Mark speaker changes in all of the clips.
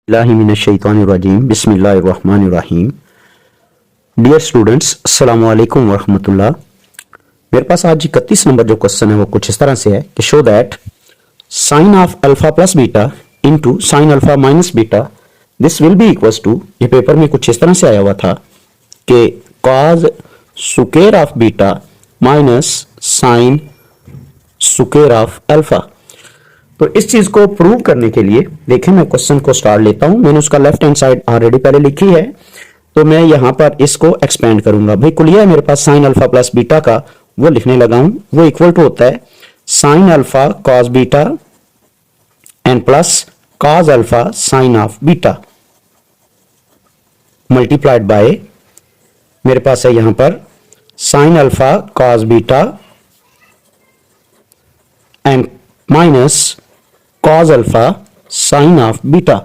Speaker 1: बिस्मिल्लाहिर्रहमानिर्रहीम बिस्मिल्लाहिर्रहमानिर्रहीम। Dear students, अस्सलाम वालेकुम वरहमतुल्लाह। मेरे पास आज 31 नंबर जो क्वेश्चन है वो कुछ इस तरह से है कि show that sine of alpha plus beta into sine alpha minus beta this will be equals to, ये पेपर में कुछ इस तरह से आया हुआ था कि cos square of beta minus sine square of alpha. तो इस चीज को प्रूव करने के लिए देखें, मैं क्वेश्चन को स्टार्ट लेता हूं। मैंने उसका लेफ्ट हैंड साइड ऑलरेडी पहले लिखी है, तो मैं यहां पर इसको एक्सपेंड करूंगा। भाई कुलिया है मेरे पास साइन अल्फा प्लस बीटा का, वो लिखने लगा हूं। वो इक्वल टू होता है sine alpha cos beta and plus cos alpha sign of beta multiplied by, मेरे पास है यहां पर sine alpha cos beta and minus cos alpha sign of beta.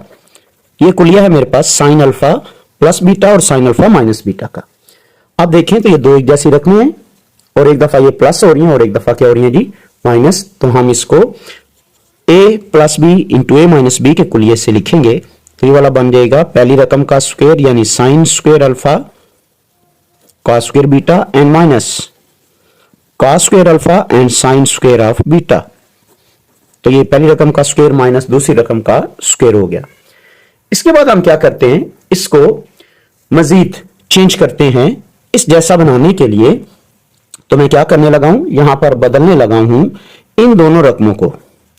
Speaker 1: ये कुलिया है मेरे पास साइन अल्फा प्लस बीटा और साइन अल्फा माइनस बीटा का। अब देखें तो ये दो एक जैसी रकमें हैं और एक दफा ये प्लस हो रही है और एक दफा क्या हो रही है जी, माइनस। तो हम इसको a plus b into a minus b के कुलिये से लिखेंगे तो ये वाला बन जाएगा पहली रकम का स्क्वायर यानी sign square alpha cos square beta and minus cos square alpha and sign square of beta. तो ये पहली रकम का स्क्वायर माइनस दूसरी रकम का स्क्वायर हो गया। इसके बाद हम क्या करते हैं, इसको मजीद चेंज करते हैं इस जैसा बनाने के लिए। तो मैं क्या करने लगा हूं, यहां पर बदलने लगा हूं इन दोनों रकमों को।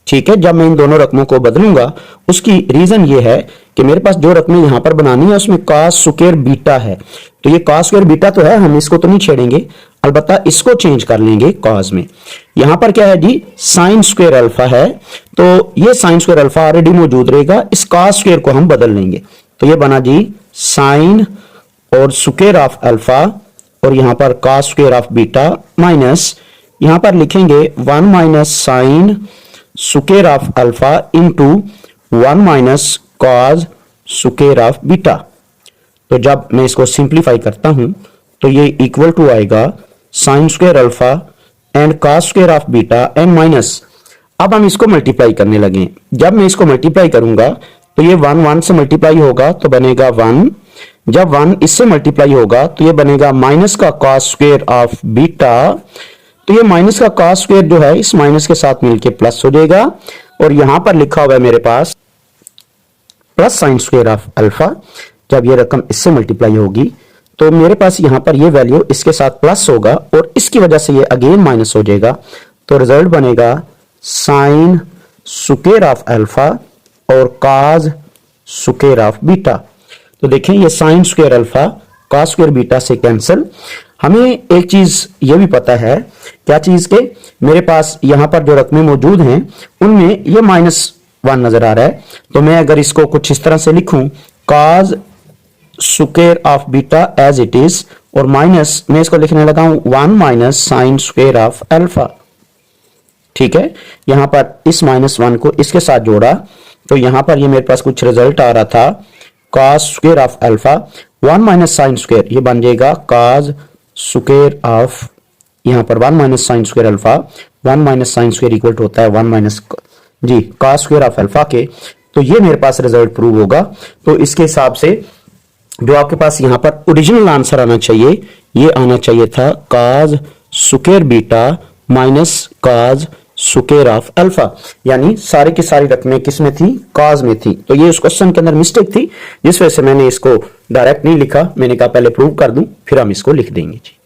Speaker 1: ठीक है, जब मैं इन दोनों रकमों को बदलूंगा उसकी रीजन ये है कि मेरे पास जो रकमें यहां पर बनानी है उसमें कॉस स्क्वायर बीटा है। तो ये कॉस स्क्वायर बीटा तो है, हम इसको तो नहीं छेड़ेंगे, अलबत्ता इसको चेंज कर लेंगे कॉस में। यहां पर क्या है जी, साइन स्क्वायर अल्फा है, तो ये साइन स्क्वायर अल्फा ऑलरेडी मौजूद रहेगा, इस कॉस स्क्वायर को हम बदल लेंगे। तो ये बना जी साइन और स्क्वायर ऑफ अल्फा और यहां पर cos square of beta minus, यहां पर लिखेंगे 1 minus sine square of alpha into 1 minus cos square of beta. तो जब मैं इसको सिंप्लीफाई करता हूं तो ये इक्वल टू आएगा sign square alpha and cos square of beta and minus. अब हम इसको मल्टीप्लाई करने लगे। जब मैं इसको मल्टीप्लाई करूंगा तो ये 1 1 से मल्टीप्लाई होगा तो बनेगा 1, जब 1 इससे मल्टीप्लाई होगा तो ये बनेगा माइनस का कॉस स्क्वायर ऑफ बीटा। तो ये माइनस का कॉस स्क्वायर जो है इस माइनस के साथ मिलके प्लस हो जाएगा और यहां पर लिखा हुआ है मेरे पास plus sine square of alpha. जब ये रकम इससे मल्टीप्लाई होगी तो मेरे पास यहां पर ये वैल्यू इसके साथ प्लस होगा और इसकी वजह से ये अगेन माइनस हो जाएगा। तो रिजल्ट बनेगा साइन स्क्वायर ऑफ अल्फा और कॉस स्क्वायर ऑफ बीटा। तो देखें ये sign square alpha cos square beta से कैंसिल। हमें एक चीज ये भी पता है, क्या चीज के मेरे पास यहां पर जो रकमें मौजूद हैं उनमें ये -1 नजर आ रहा है। तो मैं अगर इसको कुछ इस तरह से लिखूं cos square of beta as it is और माइनस मैं इसको लिखने लगा हूं 1 minus sine square of alpha. ठीक है, यहां पर इस -1 को इसके साथ जोड़ा तो यहां पर ये मेरे पास कुछ रिजल्ट आ रहा था cos square of alpha 1 minus sine square, ये बन जाएगा कॉस स्क्वायर ऑफ, यहां पर 1 minus sine square alpha 1 minus sine square equal to होता है 1 माइनस जी कॉस स्क्वायर ऑफ अल्फा के। तो ये मेरे पास रिजल्ट प्रूव होगा। तो इसके हिसाब से जो आपके पास यहां पर ओरिजिनल आंसर आना चाहिए, ये आना चाहिए था cos square beta minus cos square of alpha, यानी सारी की सारी रकमें किस में थी, कॉस में थी। तो ये उस क्वेश्चन के अंदर मिस्टेक थी जिस वजह से मैंने इसको डायरेक्ट नहीं लिखा, मैंने कहा पहले प्रूव कर दूं फिर हम इसको लिख देंगे जी।